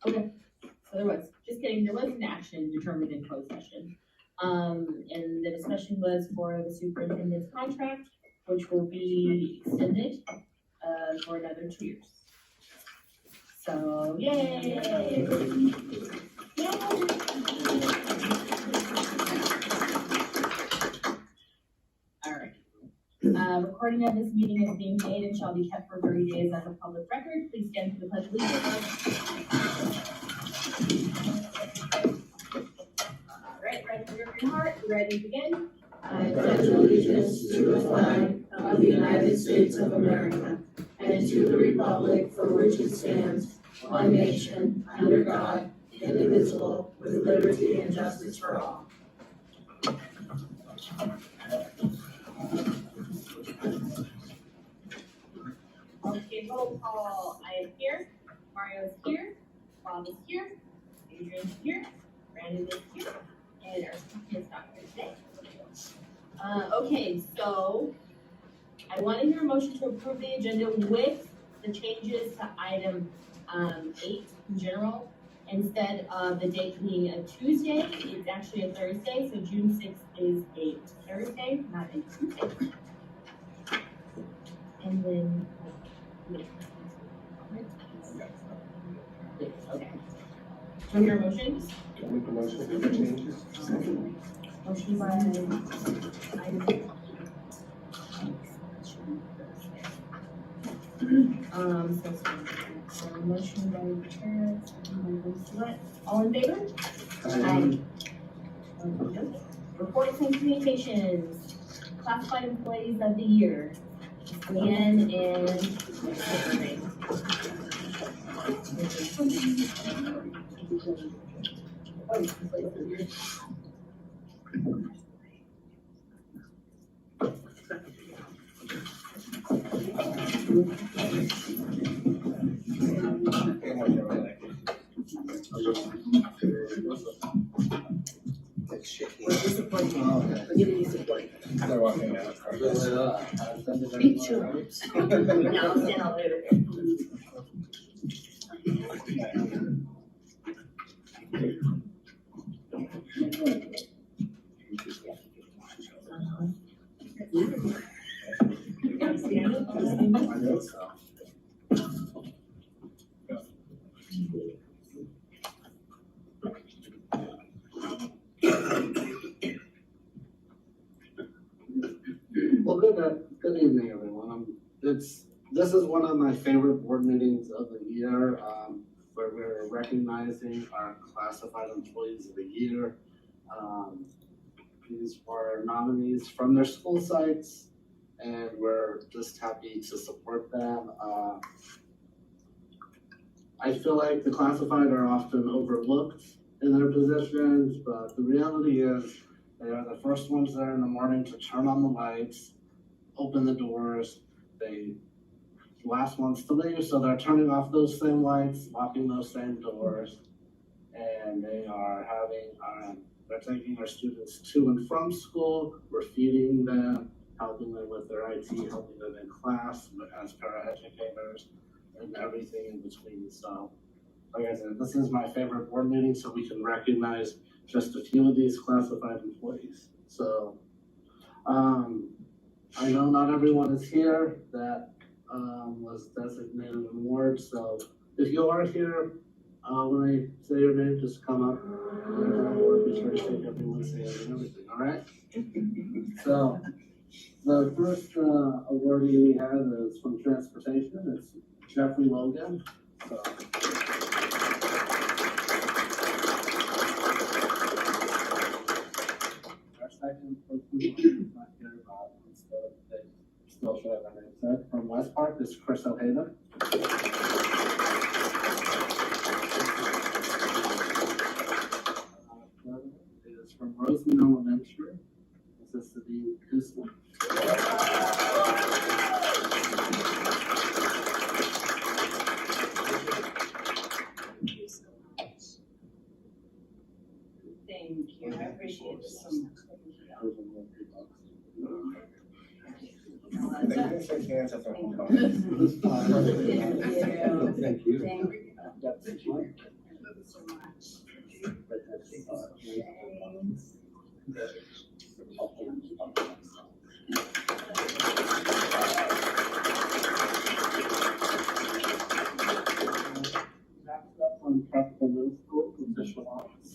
Okay, so there was an action determined in closed session. And the discussion was for the superintendent's contract, which will be extended, for another 2 years. So, yay! Yay! All right. Recording of this meeting is being made and shall be kept for 30 days as a public record. Please stand for the pledge of allegiance. All right, right from your heart, ready to begin? I pledge allegiance to the flag of the United States of America and to the republic for which it stands, one nation, under God, indivisible, with liberty and justice for all. Okay, roll call. I am here, Mario is here, Bob is here, Adrian's here, Brandon is here, and our speaker is not here today. Okay, so I want to hear a motion to approve the agenda with the changes to item 8 in general. Instead of the date being a Tuesday, it's actually a Thursday, so June 6th is a Thursday, not a Tuesday. And then, okay. Do you hear a motion? Make a motion for the changes. Motion by item. Motion by Chair, second by Select. All in favor? Aye. Reports and communications, classified employees of the year, Leanne and Tiffany. We're disappointed. We're giving you support. They're walking out. Me too. Yeah, I'll stand all over there. Well, good evening, everyone. This is one of my favorite board meetings of the year, where we're recognizing our classified employees of the year. These were nominees from their school sites, and we're just happy to support them. I feel like the classified are often overlooked in their positions, but the reality is they are the first ones there in the morning to turn on the lights, open the doors. They last ones to leave, so they're turning off those same lights, locking those same doors, and they are they're taking our students to and from school. We're feeding them, helping them with their IT, helping them in class as paraeducators, and everything in between. So, like I said, this is my favorite board meeting, so we can recognize just a few of these classified employees. So, I know not everyone is here that was designated an award, so if you are here, when I say your name, just come up. We'll be sure to shake everyone's hand and everything, all right? So, the first awardee we have is from Transportation. It's Jeffrey Logan. So, our second person is not here, so they still should have their name said. From West Park is Chris Ojeda. Is from Roseman Elementary. This is Sabine Kusma. Thank you so much. Thank you, I appreciate it so much. They didn't shake hands at the home call. Thank you. Thank you. from Preston Middle School, official office.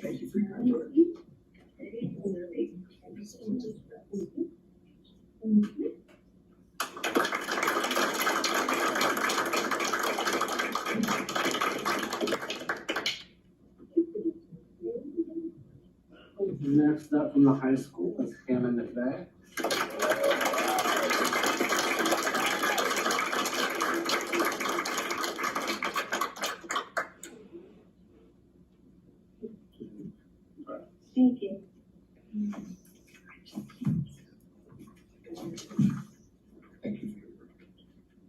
Thank you for your hard work. Next up from the high school is Hannah McVeigh. Thank you.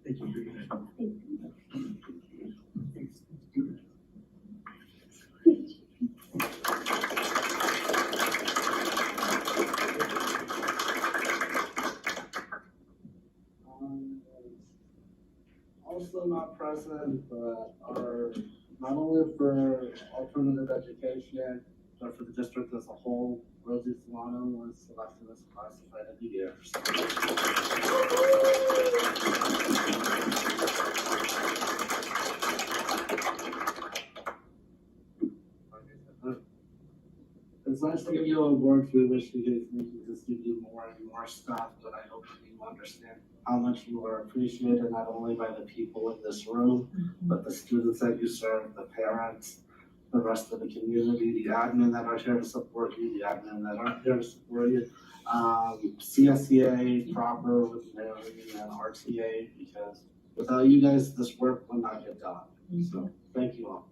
Thank you for your work. Thank you for your help. Also not present, but not only for alternative education, but for the district as a whole, Rosie Solano was selected as classified of the year. It's nice to give you awards. We wish we could just give you more and more stuff, but I hope that you understand how much you are appreciated, not only by the people in this room, but the students that you serve, the parents, the rest of the community, the admin that are here to support you, the admin that aren't here to support you. CSEA proper with Mary and RTA, because without you guys, this work will not get done. So, thank you all.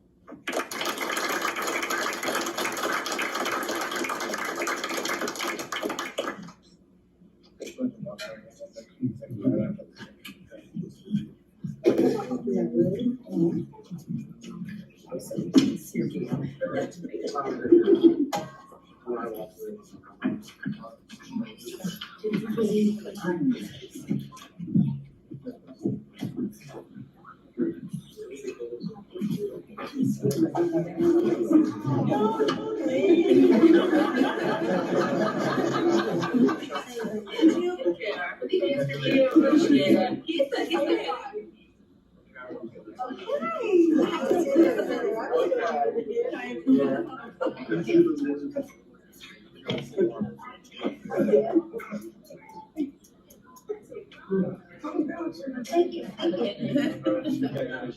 Thank you.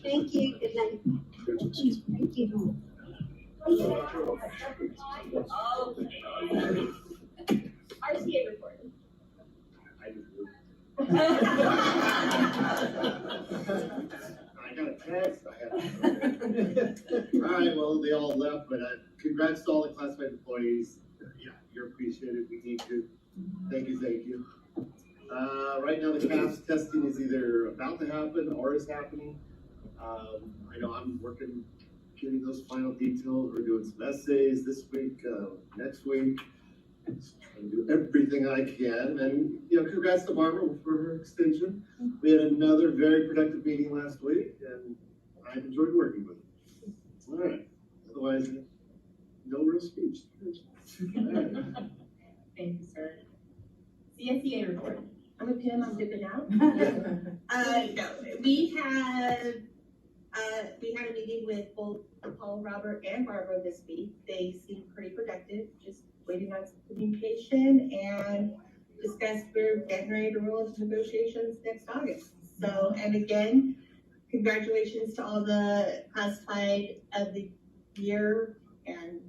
Thank you. Good night. Thank you. RTA report. I got a text, All right, well, they all left, but congrats to all the classified employees. Yeah, you're appreciated, we need to. Thank you, thank you. Right now, the CAPS testing is either about to happen or is happening. I know I'm working, getting those final details. We're doing some essays this week, next week. Trying to do everything I can, and congrats to Barbara for her extension. We had another very productive meeting last week, and I've enjoyed working with her. All right. Otherwise, no real speech. All right. Thank you, sir. CSEA report. I'm a Pam, I'm dipping out. No, we had a meeting with both Paul, Robert, and Barbara this week. They seem pretty productive, just waiting on some communication and discussed we're getting ready to roll into negotiations next August. So, and again, congratulations to all the classified of the year and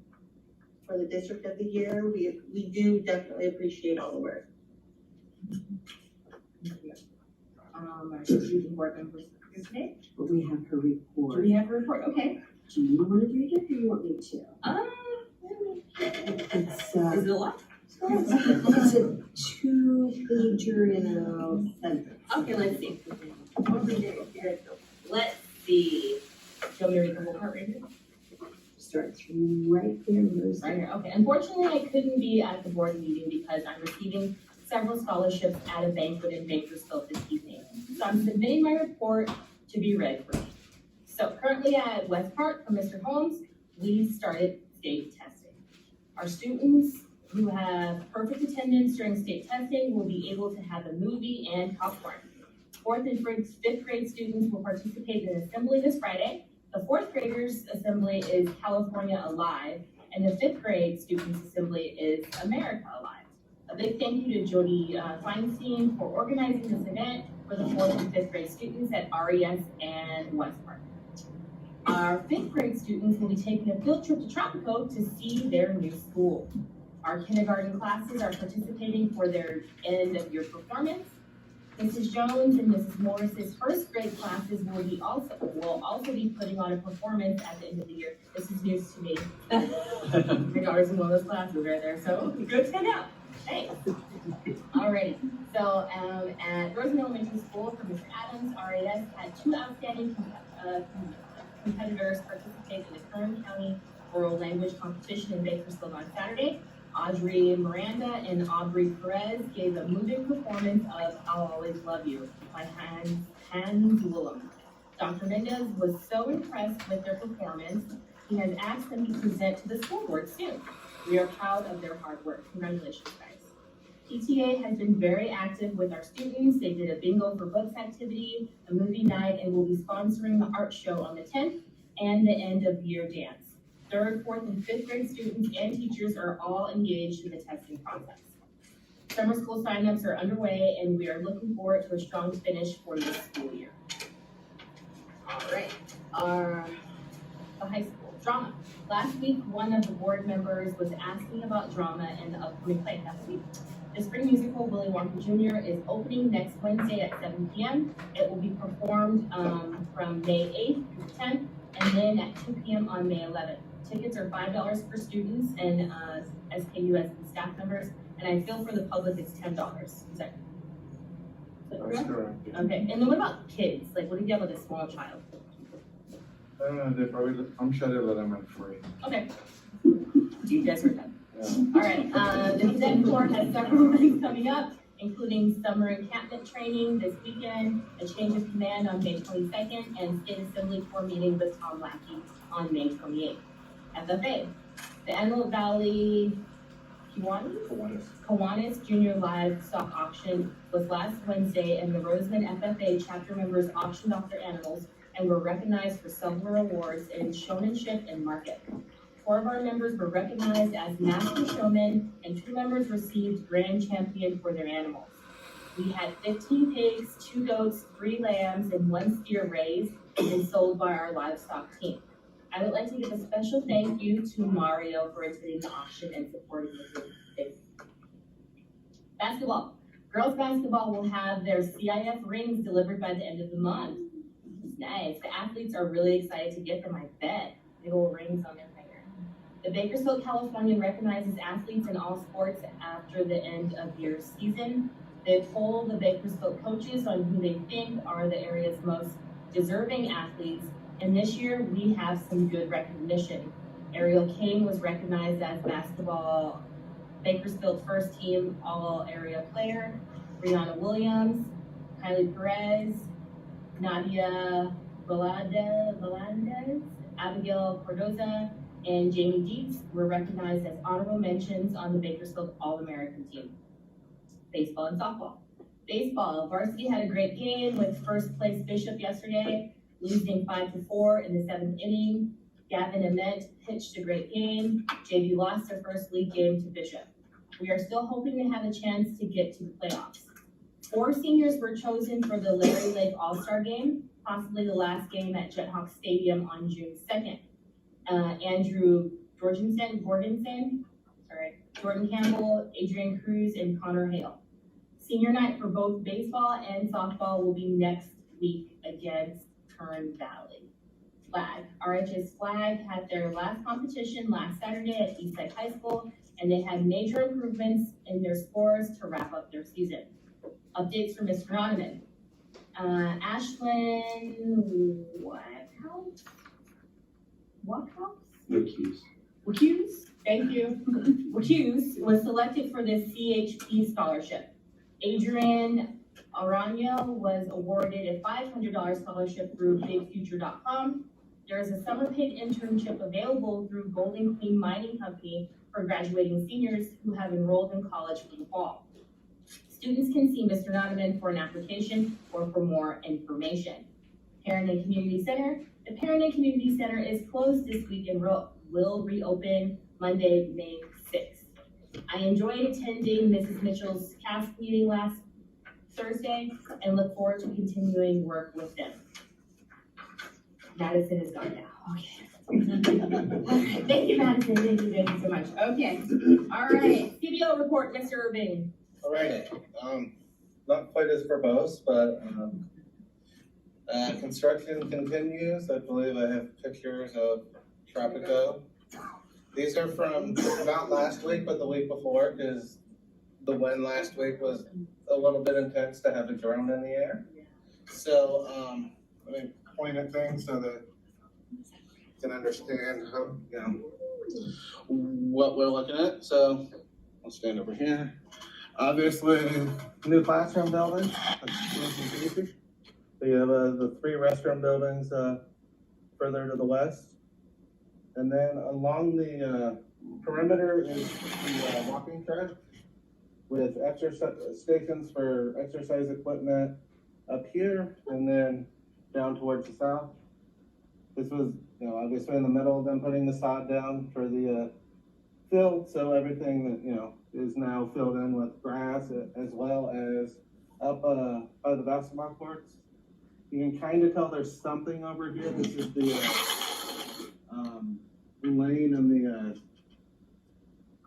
for the district of the year. We do definitely appreciate all the work. Our student board members today. But we have her Do report. we have a report? Okay. Do you want to read it or you want me to? It's, Is it a lot? it's a 2-pager in a sentence. Okay, let's see. I'll read it here. Let's see. Do you want me to read the whole part right here? Starts right there in those. Right here, okay. Unfortunately, I couldn't be at the board meeting because I'm receiving several scholarships at a banquet in Bakersfield this evening. So so I'm submitting my report to be read for me. So currently at West Park for Mr. Holmes, we started state testing. Our students who have perfect attendance during state testing will be able to have a movie and popcorn. 4th and 5th grade students will participate in assembly this Friday. The 4th graders assembly is California Alive, and the 5th grade students assembly is America Alive. A big thank you to Jody Feinstein for organizing this event for the 4th and 5th grade students at RES and West Park. Our 5th grade students will be taking a field trip to Tropico to see their new school. Our kindergarten classes are participating for their end of year performance. Mrs. Jones and Mrs. Morris's 1st grade classes will also be putting on a performance at the end of the year. This is news to me. My daughter's in one of those classes right there, so good to know. Thanks. Alrighty, so at Rosen Elementary School for Mr. Adams, RAS had 2 outstanding competitors participate in the Kern County Oral Language Competition in Bakersfield on Saturday. Audrey Miranda and Aubrey Perez gave a moving performance of I'll Always Love You by Hans Willem. Dr. Mendez was so impressed with their performance, he has asked them to present to the school board soon. We are proud of their hard work. Congratulations, guys. PTA has been very active with our students. They did a bingo for books activity, a movie night, and will be sponsoring the art show on the 10th and the end of year dance. 3rd, 4th, and 5th grade students and teachers are all engaged in the testing process. Summer school signups are underway, and we are looking forward to a strong finish for this school year. All right, the high school drama. Last week, one of the board members was asking about drama and the upcoming play next week. The spring musical, Willy Wonka Jr., is opening next Wednesday at 7 p.m. It will be performed from May 8th through 10th, and then at 2 p.m. on May 11th. Tickets are $5 for students and SKUS and staff members, and I feel for the public it's $10. Is that correct? Correct. Okay, and then what about kids? Like, what do you have with a small child? I'm sure they let them in free. Okay. You guys heard that. Yeah. All right, the Exec Corps has several things coming up, including summer encampment training this weekend, a change of command on May 22nd, and state assembly corps meeting with Tom Lackey on May 28th. FFA, the Antelope Valley Kiwanis Junior Livestock Auction was last Wednesday, and the Roseman FFA chapter members auctioned off their animals and were recognized for silver awards in showmanship and market. 4 of our members were recognized as master showmen, and 2 members received grand champion for their animals. We had 15 pigs, 2 goats, 3 lambs, and 1 steer raised and sold by our livestock team. I would like to give a special thank you to Mario for attending the auction and supporting the group. Basketball. Girls basketball will have their CIF rings delivered by the end of the month. It's nice. The athletes are really excited to get them, I bet. Big old rings on their finger. The Bakersfield Californian recognizes athletes in all sports after the end of year season. They poll the Bakersfield coaches on who they think are the area's most deserving athletes. And this year, we have some good recognition. Ariel King was recognized as basketball Bakersfield first team all-area player. Brianna Williams, Kylie Perez, Nadia Velandez, Abigail Cordoza, and Jamie Dietz were recognized as honorable mentions on the Bakersfield All-American team. Baseball and softball. Baseball, varsity had a great game with first place Bishop yesterday, losing 5-4 in the 7th inning. Gavin Ament pitched a great game. JV lost their first league game to Bishop. We are still hoping to have a chance to get to the playoffs. 4 seniors were chosen for the Larry Lake All-Star Game, possibly the last game at Jethawk Stadium on June 2nd. Andrew Jordan Campbell, Adrian Cruz, and Connor Hale. Senior night for both baseball and softball will be next week against Kern Valley. Flag. RHS Flag had their last competition last Saturday at Eastside High School, and they had major improvements in their scores to wrap up their season. Updates from Mr. Nonaman. Ashlyn Wachuse, thank you. Wachuse was selected for the CHP scholarship. Adrian Arano was awarded a $500 scholarship through BigFuture.com. There is a summer paid internship available through Golden Queen Mining Company for graduating seniors who have enrolled in college for the fall. Students can see Mr. Nottaman for an application or for more information. Parent and Community Center. The Parent and Community Center is closed this week and will reopen Monday, May 6th. I enjoyed attending Mrs. Mitchell's CAST meeting last Thursday and look forward to continuing work with them. Madison is gone now, okay. Thank you, Madison, thank you so much. Okay, all right, CBO report, Mr. Irving. All right, not quite as verbose, but, construction continues. I believe I have pictures of Tropico. These are from, not last week, but the week before, because the wind last week was a little bit intense to have a drone in the air. So, let me point at things so that you can understand how, you know, what we're looking at. So, I'll stand over here. Obviously, new classroom building. So you have the 3 restroom buildings further to the west. And then along the perimeter is the walking track with exercise stations for exercise equipment up here and then down towards the south. This was, you know, obviously in the middle of them putting the sod down for the field, so everything that, you know, is now filled in with grass as well as up by the basketball courts. You can kind of tell there's something over here. This is the lane and the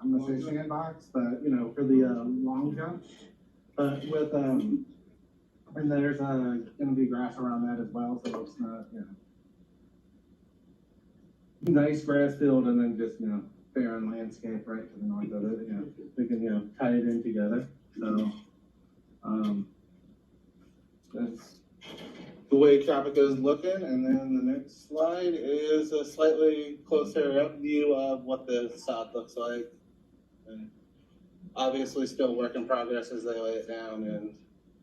I'm gonna say sandbox, but you know, for the long jump. But with and there's gonna be grass around that as well, so it's not, you know, nice grass field and then just, you know, barren landscape right to the north of it. You know, we can, you know, tie it in together. So that's the way Tropico is looking. And then the next slide is a slightly closer up view of what the sod looks like. And obviously still work in progress as they lay it down, and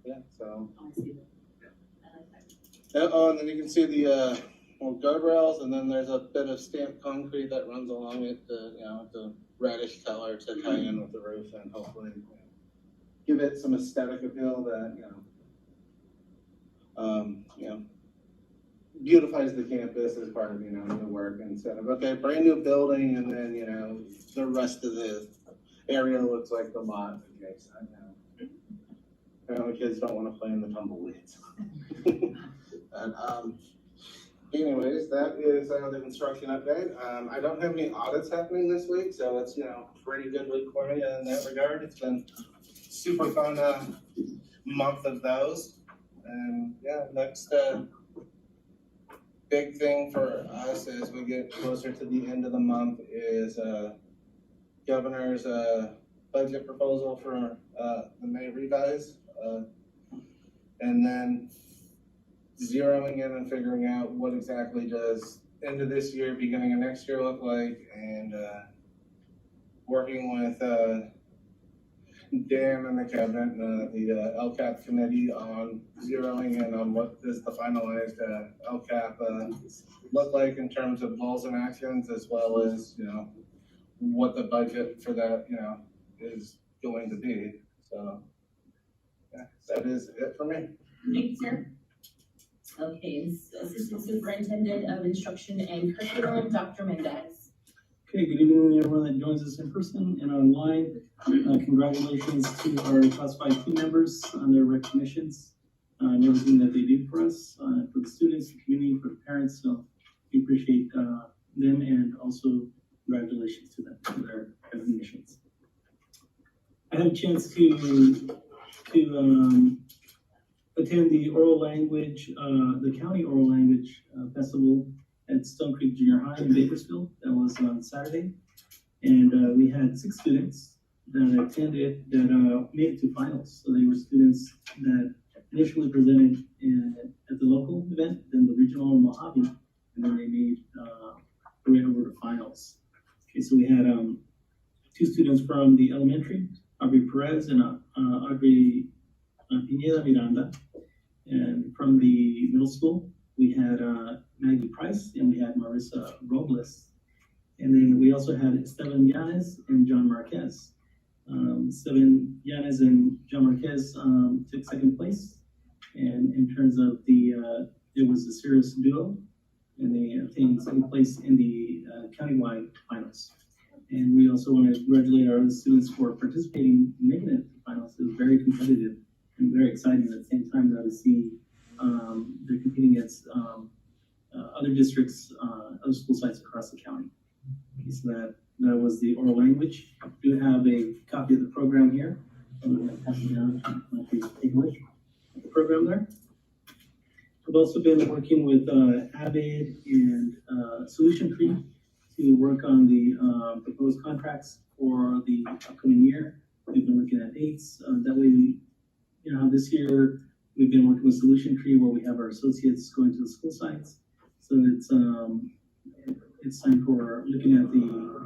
yeah, so. Oh, I see that. I like that. Oh, and then you can see the guardrails, and then there's a bit of stamped concrete that runs along it, you know, the reddish color to tie in with the roof and hopefully, you know, give it some aesthetic appeal that, you know, beautifies the campus as part of, you know, the work instead of, okay, brand new building and then, you know, the rest of the area looks like the lot. Okay, so, you know, the kids don't want to play in the tumbleweeds. And, anyways, that is the construction update. I don't have any audits happening this week, so it's, you know, pretty good week for me in that regard. It's been super fun month of those. And yeah, next big thing for us as we get closer to the end of the month is governor's budget proposal for the May revise, and then zeroing in and figuring out what exactly does end of this year, beginning of next year look like, and working with Dan and the cabinet and the LCAP committee on zeroing in on what does the finalized LCAP look like in terms of goals and actions, as well as, you know, what the budget for that, you know, is going to be. So yeah, that is it for me. Thank you, sir. Okay, Assistant Superintendent of Instruction and Curriculum, Dr. Mendez. Okay, good evening, everyone that joins us in person and online. Congratulations to our classified team members on their recognitions and everything that they do for us, for the students, the community, for the parents. So we appreciate them, and also congratulations to them for their recognitions. I had a chance to attend the oral language, the county oral language festival at Stone Creek Junior High in Bakersfield. That was on Saturday. And we had 6 students that attended that made it to finals. So they were students that initially presented at the local event, then the regional in Mojave, and then they made their way over to finals. Okay, so we had 2 students from the elementary, Aubrey Perez and Audrey Pineda Miranda. And from the middle school, we had Maggie Price and we had Marissa Robles. And then we also had Esteban Yanes and John Marquez. Esteban Yanes and John Marquez took second place. And in terms of it was a serious duo, and they obtained second place in the countywide finals. And we also want to congratulate our other students for participating and making it to the finals. It was very competitive and very exciting at the same time to see they're competing against other districts, other school sites across the county. Okay, so that was the oral language. I do have a copy of the program here. I'm going to pass it down to take a look at the program there. I've also been working with Avid and Solution Creek to work on the proposed contracts for the upcoming year. We've been looking at dates. That way, this year we've been working with Solution Tree where we have our associates going to the school sites. So it's time for looking at the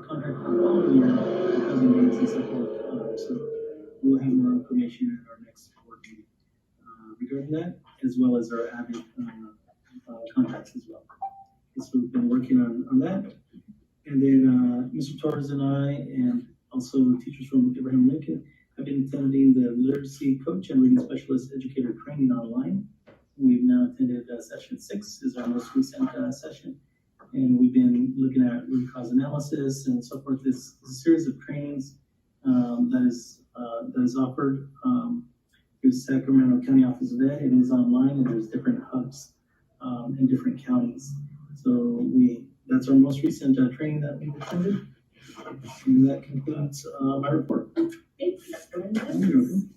contract for the following year, proposing dates and so forth. So we'll have more information at our next board meeting regarding that, as well as our Avid contracts as well. So we've been working on that. And then Mr. Torres and I, and also teachers from Abraham Lincoln, have been attending the literacy coach and reading specialist educator training online. We've now attended session 6 is our most recent session. And we've been looking at root cause analysis and so forth. This is a series of trainings that is offered through Sacramento County Office of Ed. It is online and there's different hubs in different counties. So that's our most recent training that we've attended. And that concludes my report. Thank you, Dr. Mendoza.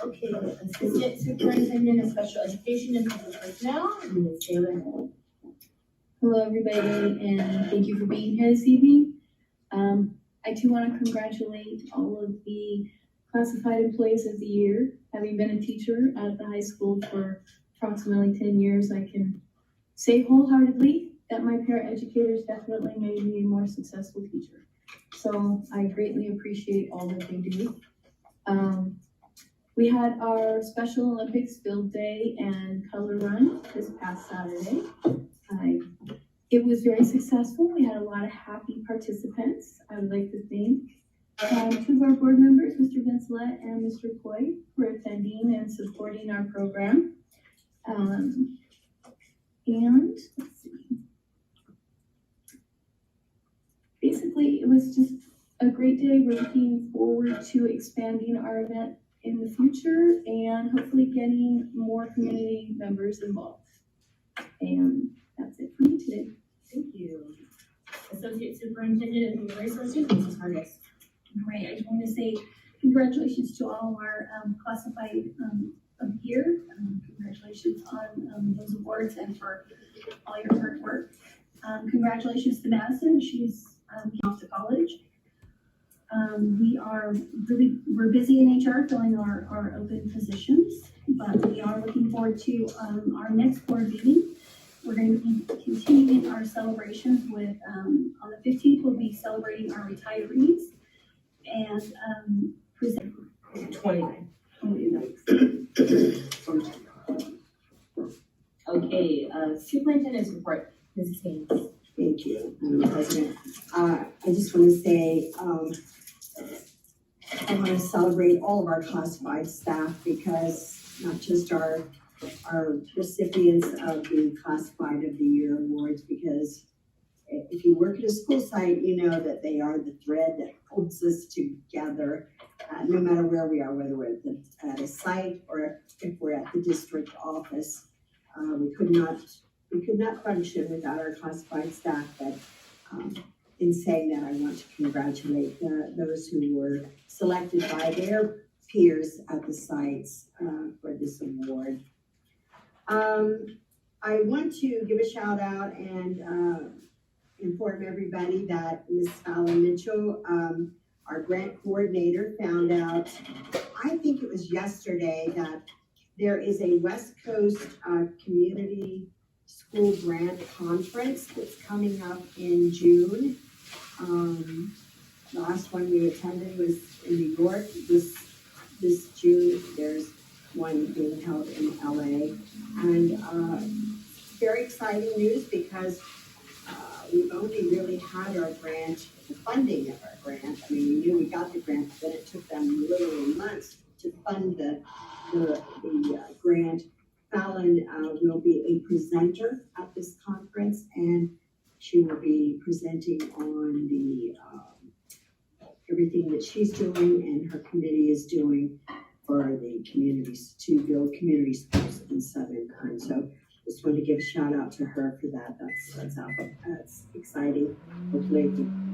Okay, Assistant Superintendent of Special Education and Public Personnel, Ms. Taylor. Hello, everybody, and thank you for being here this evening. I too want to congratulate all of the classified employees of the year. Having been a teacher at the high school for approximately 10 years, I can say wholeheartedly that my paraeducators definitely made me a more successful teacher. So I greatly appreciate all that they do. We had our Special Olympics field day and color run this past Saturday. It was very successful. We had a lot of happy participants. I would like to thank 2 of our board members, Mr. Vincelet and Mr. Coy, for attending and supporting our program. And let's see. Basically, it was just a great day. We're looking forward to expanding our event in the future and hopefully getting more community members involved. And that's it for me today. Thank you. Associate Superintendent of Human Resources, Mrs. Hargis. Great, I just want to say congratulations to all our classified of the year. Congratulations on those awards and for all your hard work. Congratulations to Madison, she's off to college. We're busy in HR filling our open positions, but we are looking forward to our next board meeting. We're going to be continuing our celebrations with, on the 15th, we'll be celebrating our retirees and present 29. Okay, Superintendent's report, Mrs. Haynes. Thank you, Madam President. I just want to say, I want to celebrate all of our classified staff because not just our recipients of the Classified of the Year awards, because if you work at a school site, you know that they are the thread that holds us together, no matter where we are, whether we're at a site or if we're at the district office. We could not function without our classified staff, but in saying that, I want to congratulate those who were selected by their peers at the sites for this award. I want to give a shout out and inform everybody that Ms. Fallon Mitchell, our grant coordinator, found out, I think it was yesterday, that there is a West Coast Community School Grant Conference that's coming up in June. The last one we attended was in New York. This June, there's one being held in LA. And very exciting news because we've only really had our grant, the funding of our grant. I mean, we knew we got the grant, but it took them literally months to fund the grant. Fallon will be a presenter at this conference, and she will be presenting on the everything that she's doing and her committee is doing for the communities to build community schools in Southern Kern. So just wanted to give a shout out to her for that. That's exciting. Hopefully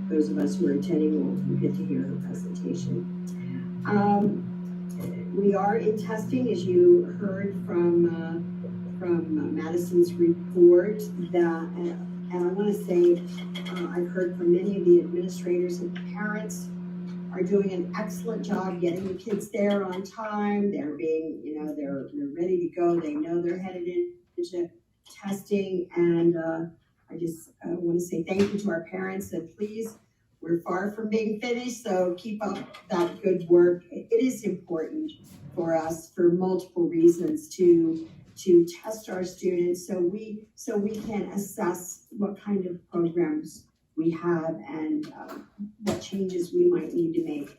those of us who are attending will get to hear her presentation. We are in testing, as you heard from Madison's report, that, and I want to say, I've heard from many of the administrators and parents are doing an excellent job getting the kids there on time. They're being, they're ready to go. They know they're headed into testing, and I just want to say thank you to our parents, and please, we're far from being finished, so keep up that good work. It is important for us for multiple reasons to test our students so we can assess what kind of programs we have and what changes we might need to make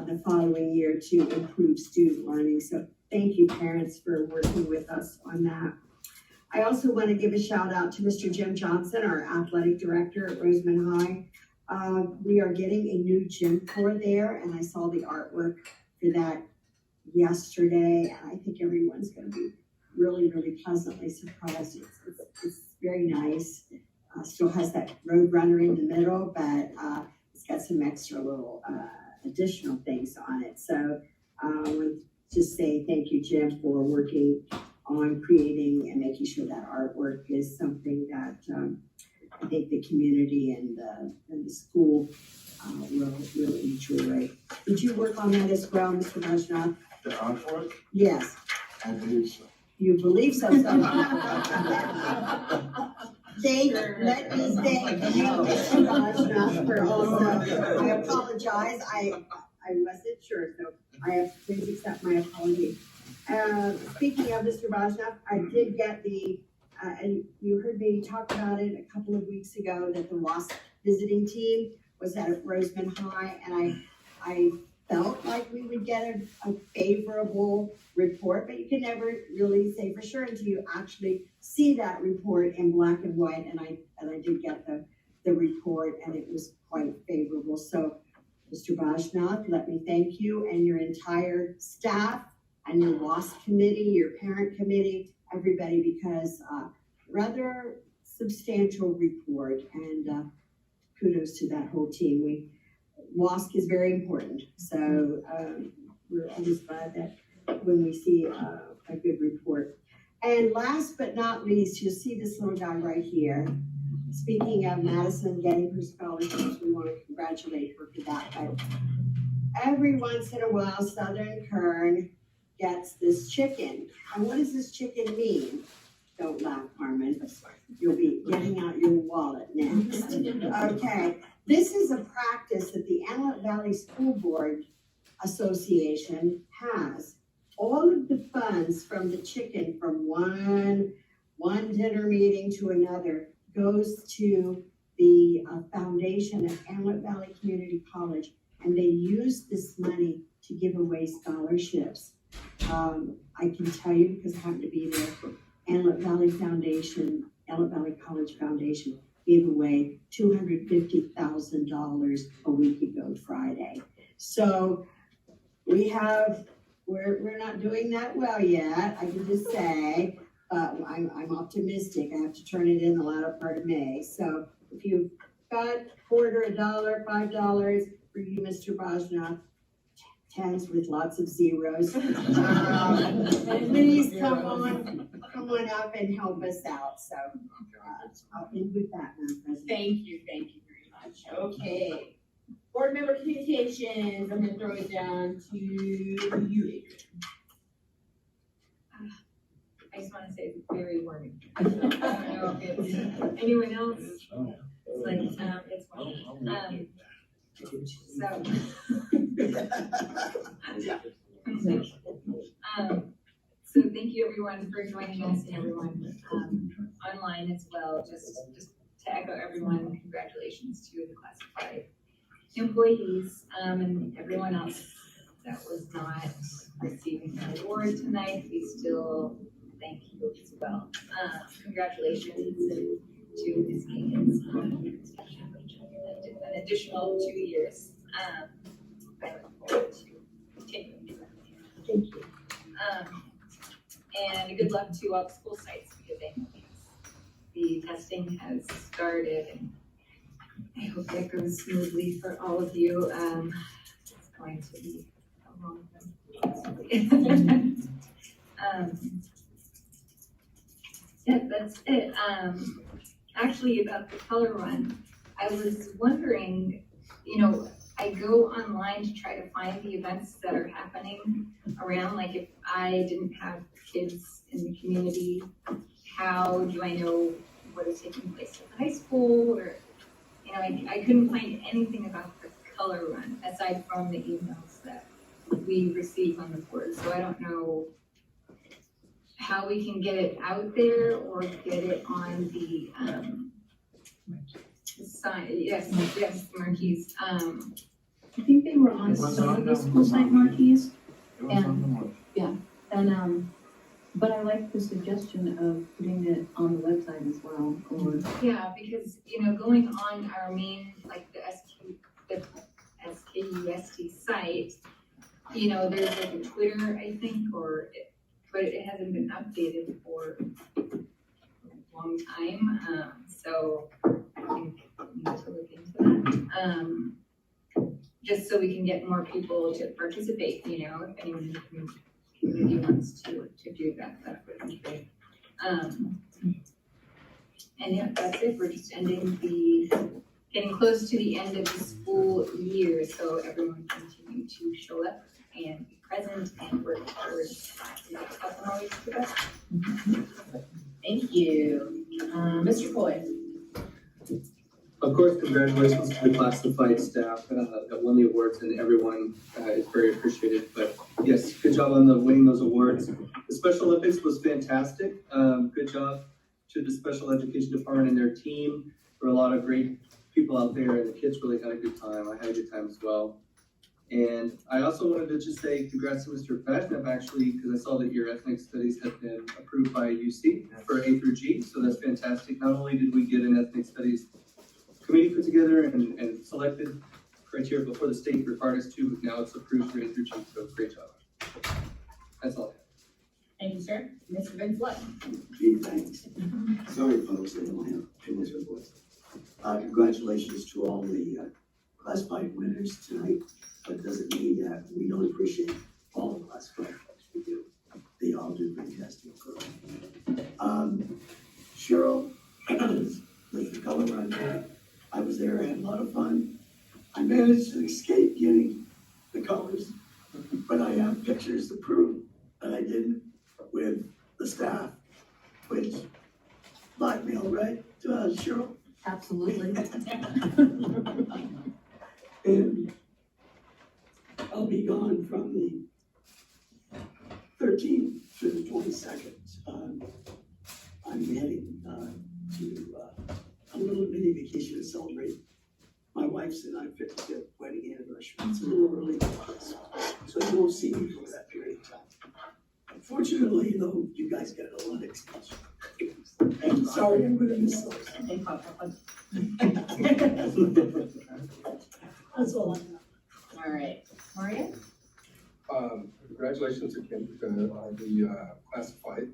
the following year to improve student learning. So thank you, parents, for working with us on that. I also want to give a shout out to Mr. Jim Johnson, our athletic director at Roseman High. We are getting a new gym floor there, and I saw the artwork for that yesterday, and I think everyone's going to be really, really pleasantly surprised. It's very nice. Still has that road runner in the middle, but it's got some extra little additional things on it. So I want to just say thank you, Jim, for working on creating and making sure that artwork is something that I think the community and the school will really enjoy. Did you work on that as well, Mr. Bajnath? The artwork? Yes. I believe so. You believe so? Let me thank you, Mr. Bajnath, for also, I apologize, I wasn't sure, so I have to please accept my apology. Speaking of Mr. Bajnath, I did get and you heard me talk about it a couple of weeks ago, that the WASP visiting team was at Roseman High, and I felt like we would get a favorable report, but you can never really say for sure until you actually see that report in black and white, and I did get the report, and it was quite favorable. So, Mr. Bajnath, let me thank you and your entire staff and your WASP committee, your parent committee, everybody, because rather substantial report, and kudos to that whole team. WASP is very important, so we're always glad that when we see a good report. And last but not least, you'll see this little guy right here. Speaking of Madison getting her scholarships, we want to congratulate her for that. But every once in a while, Southern Kern gets this chicken. And what does this chicken mean? Don't laugh, Carmen. You'll be getting out your wallet next. Okay. This is a practice that the Antelope Valley School Board Association has. All of the funds from the chicken from one dinner meeting to another goes to the foundation at Antelope Valley Community College, and they use this money to give away scholarships. I can tell you because I happen to be there. Antelope Valley College Foundation gave away $250,000 a week ago Friday. So we're not doing that well yet, I can just say, but I'm optimistic. I have to turn it in the latter part of May. So if you've got a quarter, $1, $5 for you, Mr. Bajnath, 10s with lots of zeros, please come on up and help us out. So I'll end with that, Madam President. Thank you very much. Okay. Board member communications, I'm gonna throw it down to you, Adrian. I just wanna say it's very warming. I don't know if it's anyone else, it's like, it's warm. So thank you everyone for joining us and everyone, online as well. Just to echo everyone, congratulations to the classified employees, and everyone else that was not receiving an award tonight. We still thank you as well. Congratulations to Ms. Higgins on an additional 2 years. I look forward to continuing that. Thank you. And good luck to all the school sites because I know the testing has started and I hope that goes smoothly for all of you. It's going to be a long one. Yeah, that's it. Actually about the color run, I was wondering, I go online to try to find the events that are happening around, like if I didn't have kids in the community, how do I know what is taking place at the high school? Or, I couldn't find anything about the color run aside from the emails that we receive on the board. So I don't know how we can get it out there or get it on the sign. Yes, marquees. I think they were on some of the school site marquees, but I like the suggestion of putting it on the website as well, or. Yeah, because, going on our main, like the SKUST site, there's like a Twitter, I think, but it hasn't been updated for a long time. So I think we need to look into that. Just so we can get more people to participate, if anyone in the community wants to do that, that would be great. And yeah, that's it. We're just getting close to the end of the school year, so everyone continue to show up and be present and work towards helping always the best. Thank you. Mr. Floyd. Of course, congratulations to the classified staff that won the awards, and everyone is very appreciated. But yes, good job on winning those awards. The Special Olympics was fantastic. Good job to the Special Education Department and their team. There were a lot of great people out there, and the kids really had a good time. I had a good time as well. And I also wanted to just say congrats to Mr. Pashnev, actually, because I saw that your ethnic studies have been approved by UC for A through G, so that's fantastic. Not only did we get an ethnic studies committee put together and selected criteria before the state required us to, now it's approved for A through G, so great job. That's all I have. Thank you, sir. Mr. Vince Lutton. Gee, thanks. Sorry, folks, I don't have too much of a voice. Congratulations to all the classified winners tonight, but it doesn't mean that we don't appreciate all the classified folks. We do. They all do fantastic work. Cheryl, with the color run, I was there, I had a lot of fun. I managed to escape getting the colors, but I have pictures to prove that I didn't with the staff, which blackmail, right, Cheryl? Absolutely. And I'll be gone from the 13th to the 22nd. I'm heading to a little mini vacation to celebrate my wife's and I 55th wedding anniversary. It's a little early for us, so you won't see me for that period of time. Unfortunately, though, you guys got a lot of extension. I'm sorry, I'm gonna miss those. That's all I have. All right. Maria? Congratulations again to the classified.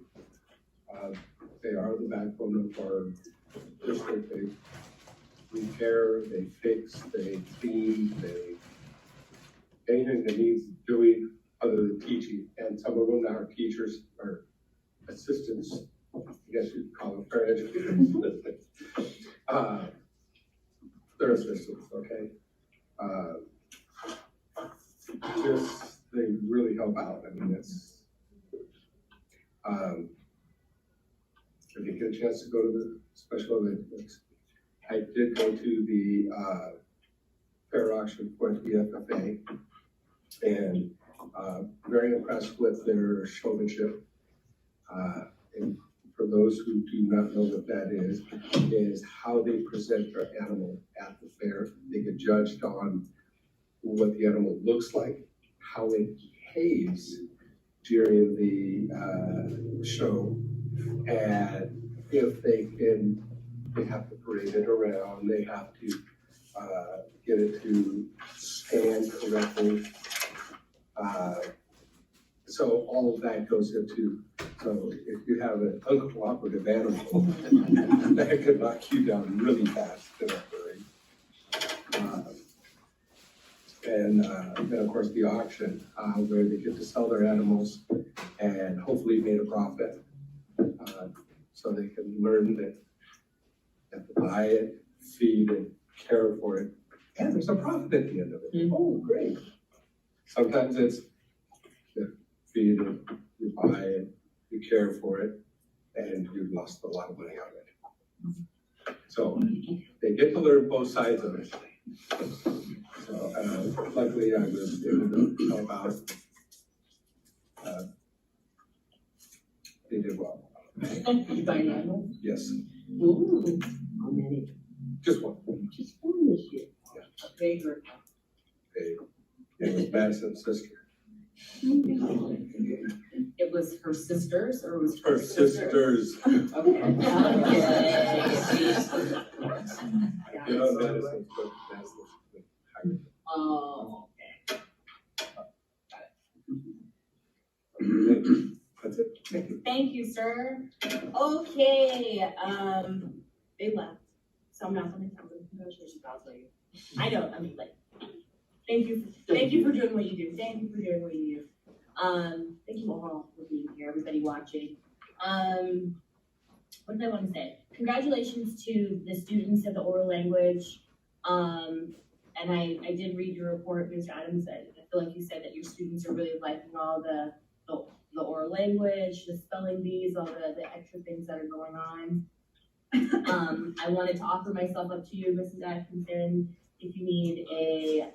They are the backbone of our district. They repair, they fix, they clean, anything that needs doing other than teaching. And some of them that are teachers are assistants, I guess you'd call them paraeducators. They're assistants, okay? They really help out. I mean, it's, if you get a chance to go to the Special Olympics, I did go to the fair auction for the FFA, and very impressed with their showmanship. And for those who do not know what that is how they present their animal at the fair. They get judged on what the animal looks like, how it behaves during the show, and if they have to parade it around, they have to get it to stand correctly. So all of that goes into, so if you have an uncooperative animal, that could knock you down really fast in a hurry. And then of course the auction, where they get to sell their animals and hopefully made a profit. So they can learn that they have to buy it, feed it, care for it, and there's a profit at the end of it. Mhm. Oh, great. Sometimes it's you feed it, you buy it, you care for it, and you've lost a lot of money on it. So they get to learn both sides of it. So luckily I was able to help out. They did well. You buy an animal? Yes, Ooh, how many? just one. Just one this year. Yeah. A big or? It was Madison's sister. It was her sisters or was Her sisters. Okay. You know, Madison's but Madison's. Oh, okay. That's it. Thank you. Thank you, sir. Okay, they left, so I'm not gonna tell them congratulations, I'll tell you. I know, I mean, like, thank you for doing what you do, thank you for doing what you do. Thank you all for being here, everybody watching. What did I wanna say? Congratulations to the students of the oral language. And I did read your report, Mr. Adams, I feel like you said that your students are really liking all the oral language, the spelling bees, all the extra things that are going on. I wanted to offer myself up to you, Mrs. Atkinson, if you need a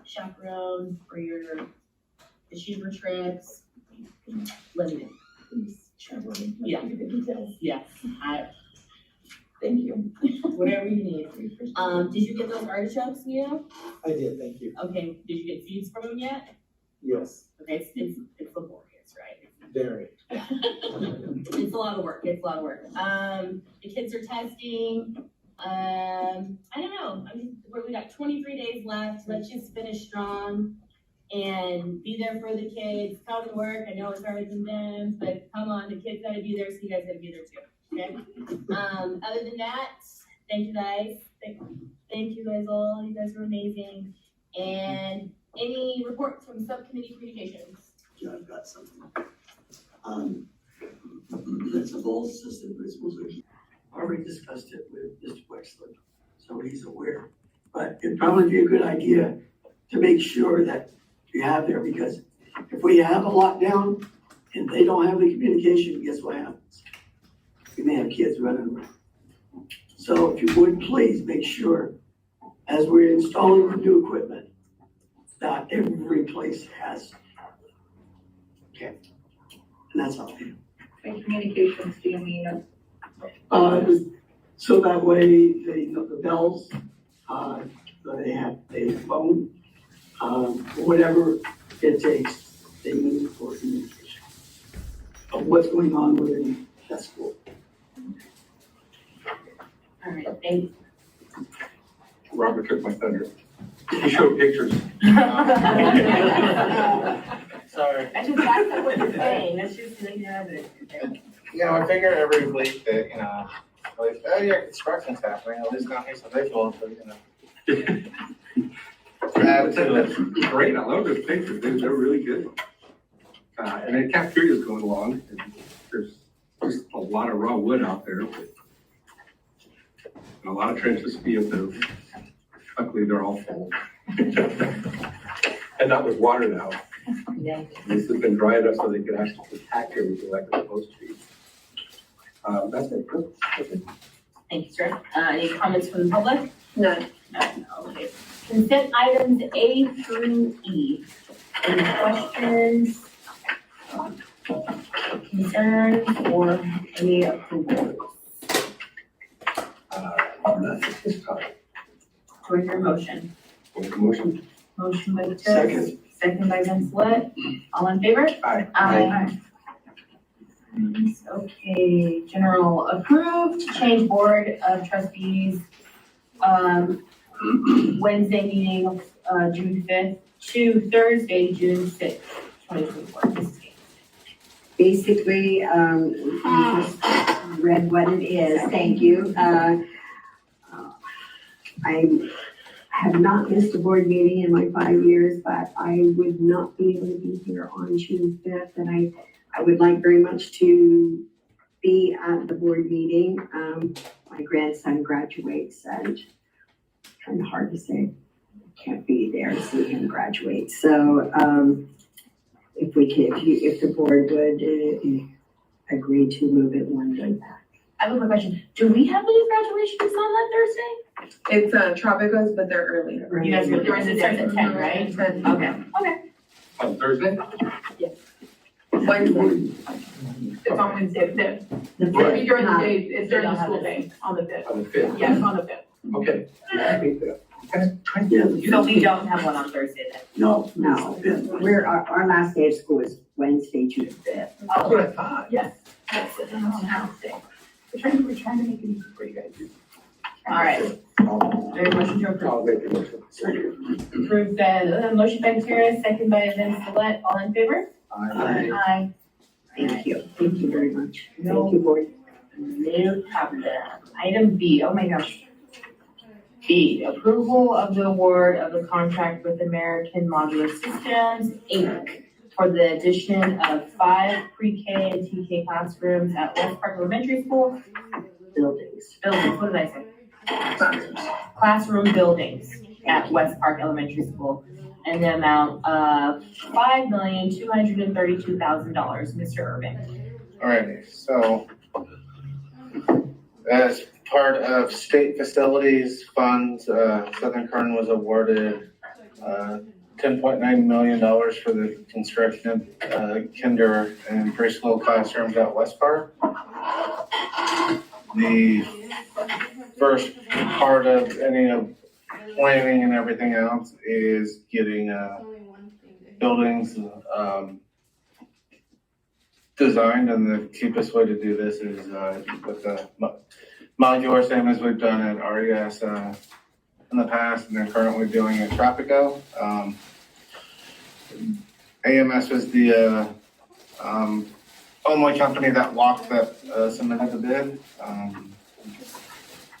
chaperone for your achiever trips, let me know. Chaperone. Yeah. Give me the details. Yes, Thank you. whatever you need. Did you get those artichokes, Nina? I did, thank you. Okay, did you get seeds from them yet? Yes, Okay, it's laborious, right? very. It's a lot of work, the kids are testing, I don't know, we got 23 days left, let's just finish strong and be there for the kids, come to work, I know it's already been done, but come on, the kids gotta be there, so you guys gotta be there too, okay? Other than that, thank you guys, thank you guys all, you guys are amazing, and any reports from subcommittee communications? Yeah, I've got something. Principal, assistant principals, already discussed it with Mr. Wexler, so he's aware. But it'd probably be a good idea to make sure that you have there, because if we have a lockdown and they don't have the communication, guess what happens? We may have kids running around. So if you would, please make sure, as we're installing the new equipment, that every place has. Okay, and that's all. By communications, do you mean? So that way they know the bells, they have a phone, whatever it takes, they need for communication of what's going on within that school. All right, thanks. Robert took my thunder. He showed pictures. Sorry. That's just backs up what you're saying, that's just like, yeah, I figure every week that, like, oh yeah, construction's happening, at least not here, so they fall, add to it. Great, I love those pictures, they're really good. And the cafeteria's going along, and there's just a lot of raw wood out there. And a lot of trenches to be able to, luckily they're all full. And that was watered out. Yeah. This has been dry enough so they could actually compact everything like it's supposed to be. That's it. That's it. Thank you, sir. Any comments from the public? None. None, okay. Consent items A through E. Any questions? Concerns or any approvals? Nothing at this time. For your motion. Make a motion? Motion by Terrace. Second. Second by Vince Let. All in favor? Aye. Aye. Okay, general approved, change board of trustees, Wednesday meeting, June 5th to Thursday, June 6th, 2024. Basically, you just read what it is, thank you. I have not missed a board meeting in my 5 years, but I would not be able to be here on June 5th, and I would like very much to be at the board meeting. My grandson graduates, and kind of hard to say, can't be there to see him graduate. So, if the board would agree to move it one day back. I have a quick question. Do we have any graduations on that Thursday? It's Tropicals, but they're earlier. You guys are, yours it starts at 10, right? 10. Okay. Okay. On Thursday? Wednesday. It's on Wednesday, the fifth. Right. Maybe during the day, it's during the school day, on the fifth. On the 5th? Yes, on the fifth. Okay. Yeah, I think that. So we don't have one on Thursday then? No, our last day of school is Wednesday, June 5th. That's what I thought. Yes. Yes, it's on House Day. We're trying to make it easy for you guys. All right. Is there a motion to approve? I'll make a motion. Approve the, motion by Terrace, second by Vince Let. All in favor? Aye. Aye. Thank you very much. No. Thank you, board. No problem. Item B, oh my gosh. B, approval of the award of the contract with American Modular Systems, Inc. for the addition of 5 pre-K and TK classrooms at West Park Elementary School. Buildings, what did I say? Classroom buildings at West Park Elementary School. And the amount of $5,232,000, Mr. Irving. Alrighty, so as part of state facilities funds, Southern Kern was awarded $10.9 million for the construction of kinder and preschool classrooms at West Park. The first part of any of planning and everything else is getting buildings designed, and the cheapest way to do this is with the modular, same as we've done at RES in the past, and they're currently doing at Tropico. AMS was the only company that submitted the bid.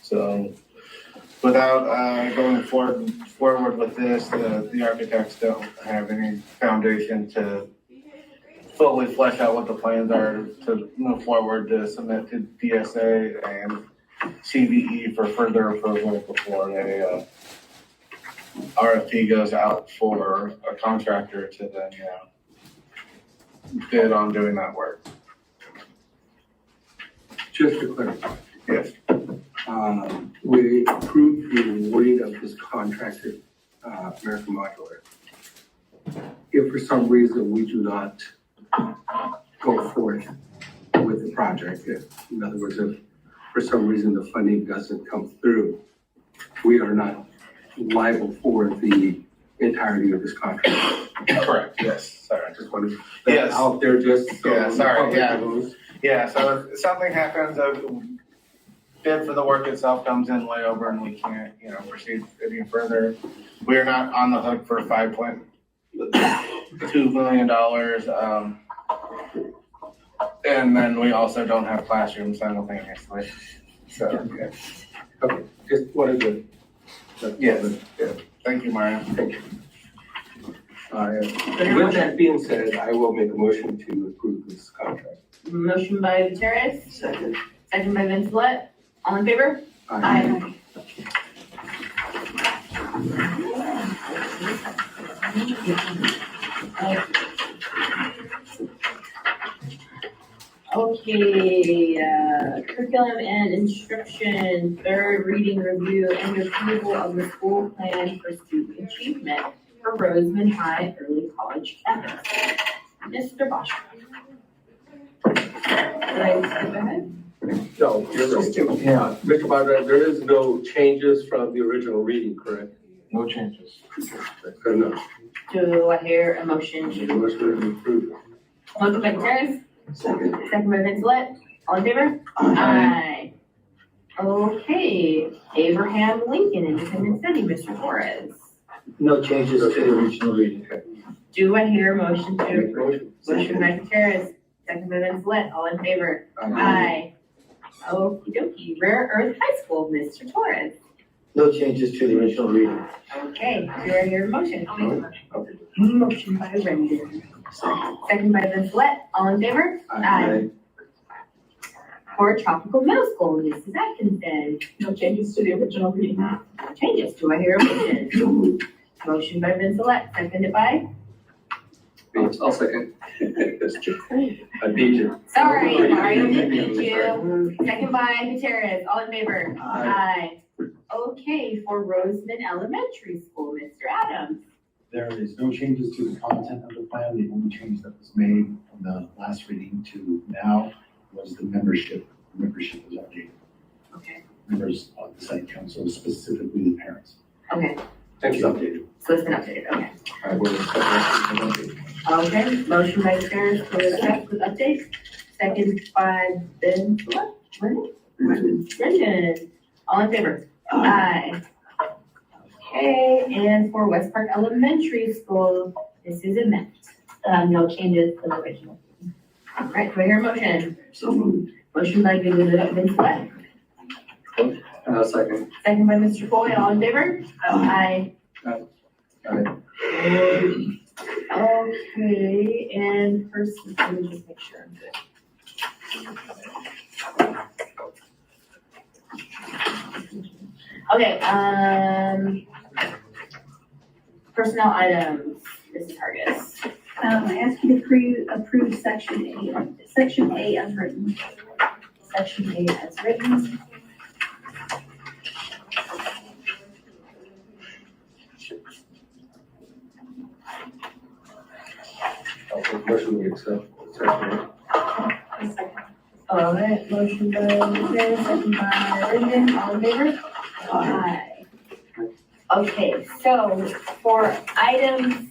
So without going forward with this, the architects don't have any foundation to fully flesh out what the plans are to move forward to submit to DSA and CVE for further approval before a RFP goes out for a contractor to then bid on doing that work. Just to clarify. Yes. We approved the awarding of this contract to American Modular. If for some reason we do not go forward with the project, in other words, if for some reason the funding doesn't come through, we are not liable for the entirety of this contract. Correct, yes, sorry. I just wanted to put Yes. that out there just so. Yeah, sorry, the yeah. public knows. Yeah, so if something happens, a bid for the work itself comes in way over and we can't, proceed any further, we are not on the hook for $5.2 million. And then we also don't have classrooms simultaneously, so. Okay, just wanted to. Yes. Thank you, Mario. Thank you. With that being said, I will make a motion to approve this contract. Motion by Terrace, Second. second by Vince Let. All in favor? Aye. Okay, curriculum and instruction, third reading review and approval of the school plan for student achievement for Roseman High Early College campus. Mr. Bosch. I skip ahead? No, you're right. Yeah, Mr. Barber, there is no changes from the original reading, correct? No changes. Good enough. Do I hear a motion The to, motion to approve. motion by Gutierrez, Second. second by Vincelette, all in favor? Aye. Okay, Abraham Lincoln Independent Study, Mr. Torres. No changes to the original reading. Do I hear a motion to, Make the motion. motion by Gutierrez, second by Vincelette, all in favor? Aye. Okey dokey, Rare Earth High School, Mr. Torres. No changes to the original reading. Okay, do I hear a motion? I'll make a motion. Motion by Brendan, second by Vincelette, all in favor? Aye. For Tropical Middle School, Mrs. Atkinson. No changes to the original reading. No changes, do I hear a motion? Motion by Vincelette, seconded by? I'll second. I beat you. Sorry, Mario did beat you. Second by Gutierrez, all in favor? Aye. Okay, for Roseman Elementary School, Mr. Adams. There is no changes to the content of the plan. The only change that was made from the last reading to now was the membership. Membership was updated. Okay. Members of the site council, specifically the parents. Okay, Thank you. Updated. so it's been updated, okay. I will second. Okay, motion by Gutierrez for the update, second by Brendan, all in favor? Aye. Okay, and for West Park Elementary School, this is a met. No changes to the original. All right, do I hear a motion? So moved. Motion by Vincelette, Second. second by Mr. Foy, all in favor? Aye. Okay, and first, let me just make sure I'm good. Okay, personnel items, Mrs. Hargis. I ask you to approve section A as written. Section A as written. Motion we accept. Second. All right, motion by Gutierrez, second by Brendan, all in favor? Aye. Okay, so for items,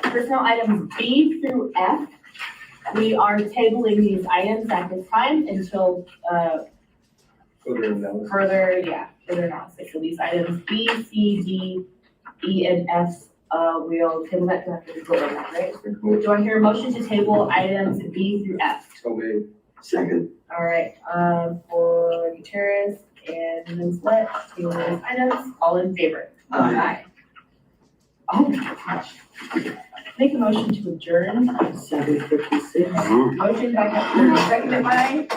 personnel items B through F, we are tabling these items at this time until, Further analysis. further analysis. So these items B, C, D, E, and F, we'll table that to after the vote on that, right? Do I hear a motion to table items B through F? So made. Second. All right, for Gutierrez and Vincelette, table those items, all in favor? Aye. Oh my gosh. Make a motion to adjourn. 7:56. Motion by Gutierrez, seconded by?